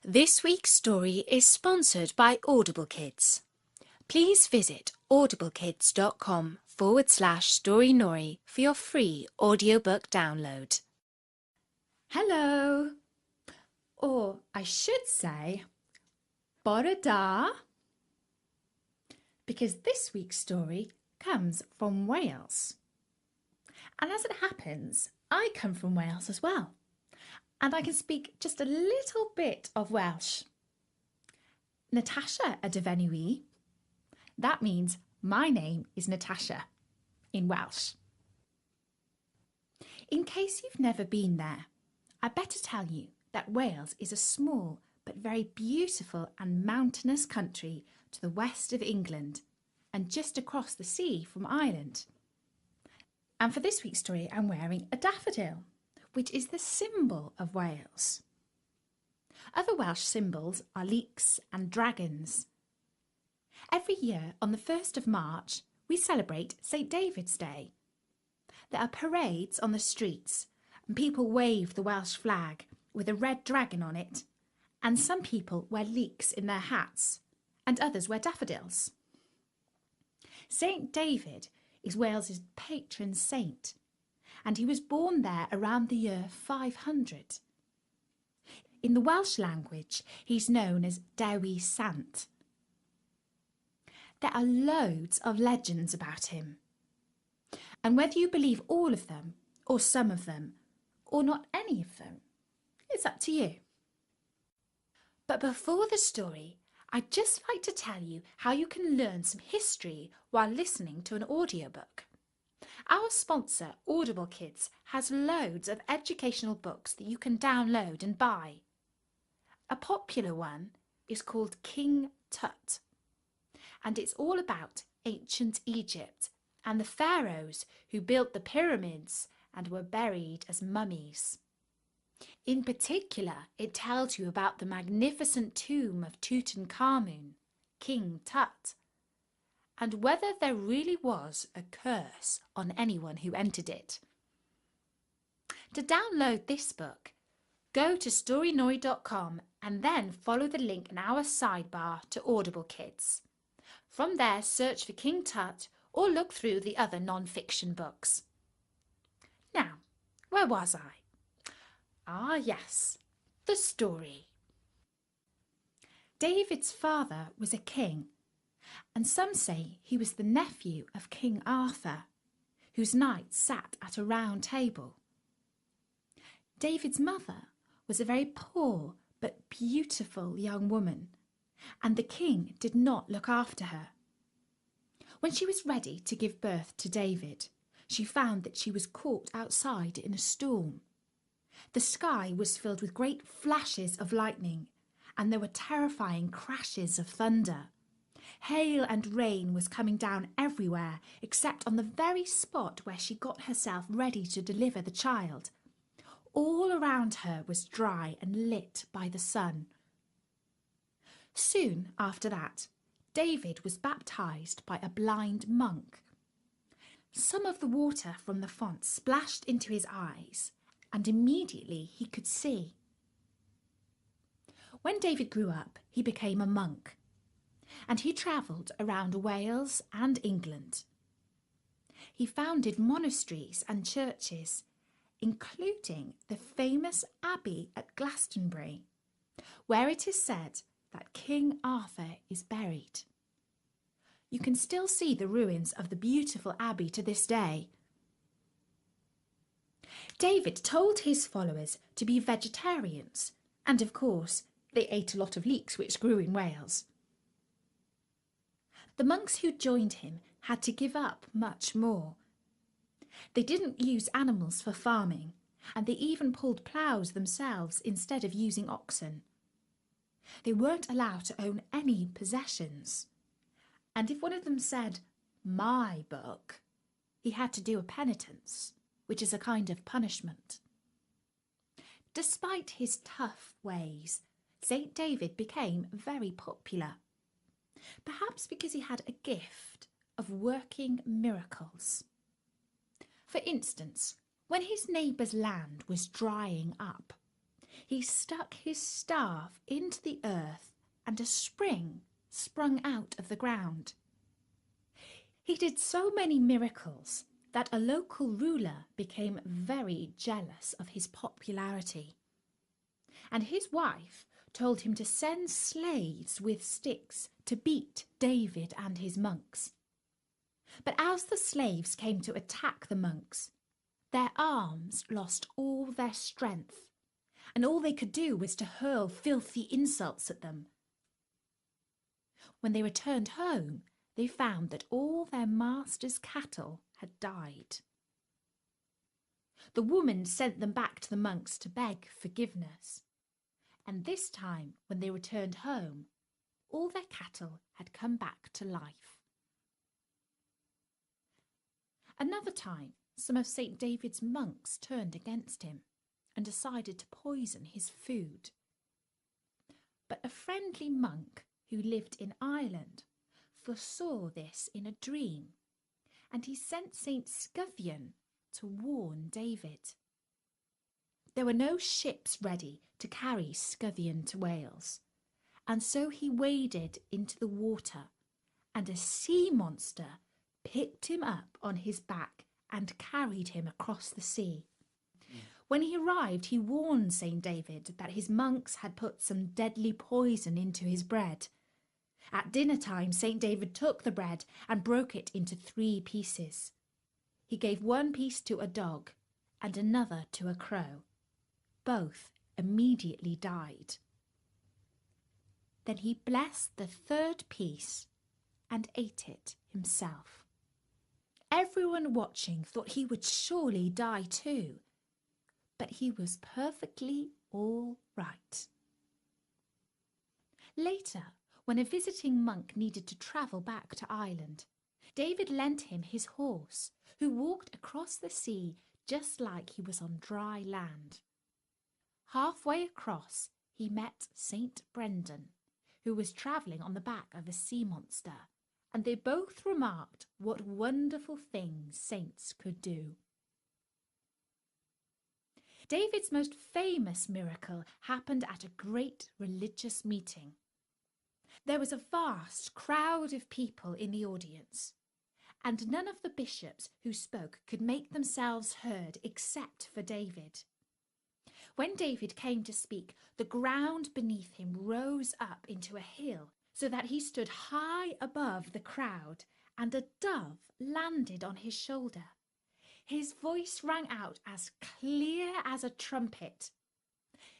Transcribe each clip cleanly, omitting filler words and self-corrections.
This week's story is sponsored by Audible Kids. Please visit audiblekids.com/storynori for your free audiobook download. Hello, or I should say, bore da, because this week's story comes from Wales. And as it happens, I come from Wales as well, and I can speak just a little bit of Welsh. Natasha ydw enw I. That means my name is Natasha in Welsh. In case you've never been there, I better tell you that Wales is a small but very beautiful and mountainous country to the west of England and just across the sea from Ireland. And for this week's story, I'm wearing a daffodil, which is the symbol of Wales. Other Welsh symbols are leeks and dragons. Every year on the 1st of March, we celebrate St. David's Day. There are parades on the streets and people wave the Welsh flag with a red dragon on it, and some people wear leeks in their hats and others wear daffodils. St. David is Wales's patron saint, and he was born there around the year 500. In the Welsh language, he's known as Dewi Sant. There are loads of legends about him, and whether you believe all of them, or some of them, or not any of them, it's up to you. But before the story, I'd just like to tell you how you can learn some history while listening to an audiobook. Our sponsor, Audible Kids, has loads of educational books that you can download and buy. A popular one is called King Tut, and it's all about ancient Egypt and the pharaohs who built the pyramids and were buried as mummies. In particular, it tells you about the magnificent tomb of Tutankhamun, King Tut, and whether there really was a curse on anyone who entered it. To download this book, go to storynori.com and then follow the link in our sidebar to Audible Kids. From there, search for King Tut or look through the other non-fiction books. Now, where was I? Ah, yes, the story. David's father was a king, and some say he was the nephew of King Arthur, whose knights sat at a round table. David's mother was a very poor but beautiful young woman, and the king did not look after her. When she was ready to give birth to David, she found that she was caught outside in a storm. The sky was filled with great flashes of lightning, and there were terrifying crashes of thunder. Hail and rain was coming down everywhere except on the very spot where she got herself ready to deliver the child. All around her was dry and lit by the sun. Soon after that, David was baptized by a blind monk. Some of the water from the font splashed into his eyes, and immediately he could see. When David grew up, he became a monk, and he travelled around Wales and England. He founded monasteries and churches, including the famous Abbey at Glastonbury, where it is said that King Arthur is buried. You can still see the ruins of the beautiful abbey to this day. David told his followers to be vegetarians, and of course, they ate a lot of leeks which grew in Wales. The monks who joined him had to give up much more. They didn't use animals for farming, and they even pulled ploughs themselves instead of using oxen. They weren't allowed to own any possessions, and if one of them said, "my book," he had to do a penitence, which is a kind of punishment. Despite his tough ways, St. David became very popular, perhaps because he had a gift of working miracles. For instance, when his neighbour's land was drying up, He stuck his staff into the earth and a spring sprung out of the ground. He did so many miracles that a local ruler became very jealous of his popularity. And his wife told him to send slaves with sticks to beat David and his monks. But as the slaves came to attack the monks, their arms lost all their strength, and all they could do was to hurl filthy insults at them. When they returned home, they found that all their master's cattle had died. The woman sent them back to the monks to beg forgiveness. And this time, when they returned home, all their cattle had come back to life. Another time, some of St. David's monks turned against him and decided to poison his food. But a friendly monk who lived in Ireland foresaw this in a dream, and he sent St. Scythian to warn David. There were no ships ready to carry Scythian to Wales, and so he waded into the water, and a sea monster picked him up on his back and carried him across the sea. When he arrived, he warned St. David that his monks had put some deadly poison into his bread. At dinner time, St. David took the bread and broke it into 3 pieces. He gave 1 piece to a dog and another to a crow. Both immediately died. Then he blessed the 3rd piece and ate it himself. Everyone watching thought he would surely die too, but he was perfectly all right. Later, when a visiting monk needed to travel back to Ireland, David lent him his horse, who walked across the sea just like he was on dry land. Halfway across, he met St. Brendan, who was travelling on the back of a sea monster, and they both remarked what wonderful things saints could do. David's most famous miracle happened at a great religious meeting. There was a vast crowd of people in the audience, and none of the bishops who spoke could make themselves heard except for David. When David came to speak, the ground beneath him rose up into a hill so that he stood high above the crowd, and a dove landed on his shoulder. His voice rang out as clear as a trumpet.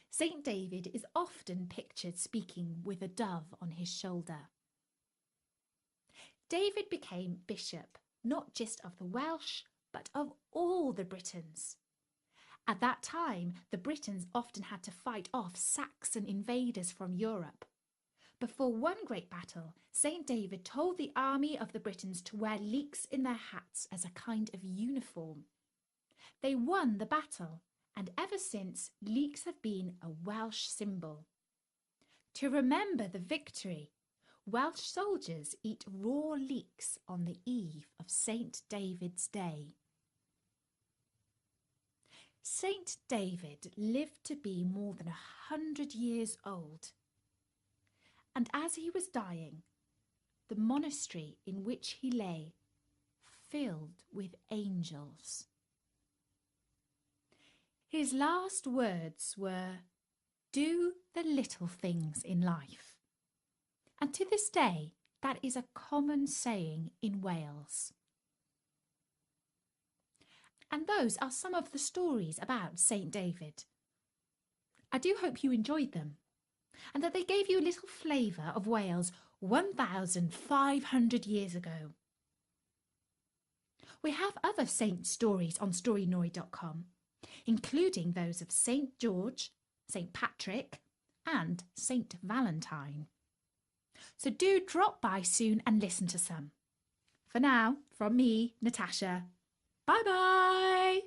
St. David is often pictured speaking with a dove on his shoulder. David became bishop not just of the Welsh, but of all the Britons. At that time, the Britons often had to fight off Saxon invaders from Europe. Before one great battle, St. David told the army of the Britons to wear leeks in their hats as a kind of uniform. They won the battle, and ever since, leeks have been a Welsh symbol. To remember the victory, Welsh soldiers eat raw leeks on the eve of St. David's Day. St. David lived to be more than 100 years old, and as he was dying, the monastery in which he lay filled with angels. His last words were, "Do the little things in life." And to this day, that is a common saying in Wales. And those are some of the stories about St. David. I do hope you enjoyed them, and that they gave you a little flavour of Wales 1,500 years ago. We have other saint stories on storynory.com, including those of St. George, St. Patrick, and St. Valentine. So do drop by soon and listen to some. For now, from me, Natasha, bye-bye!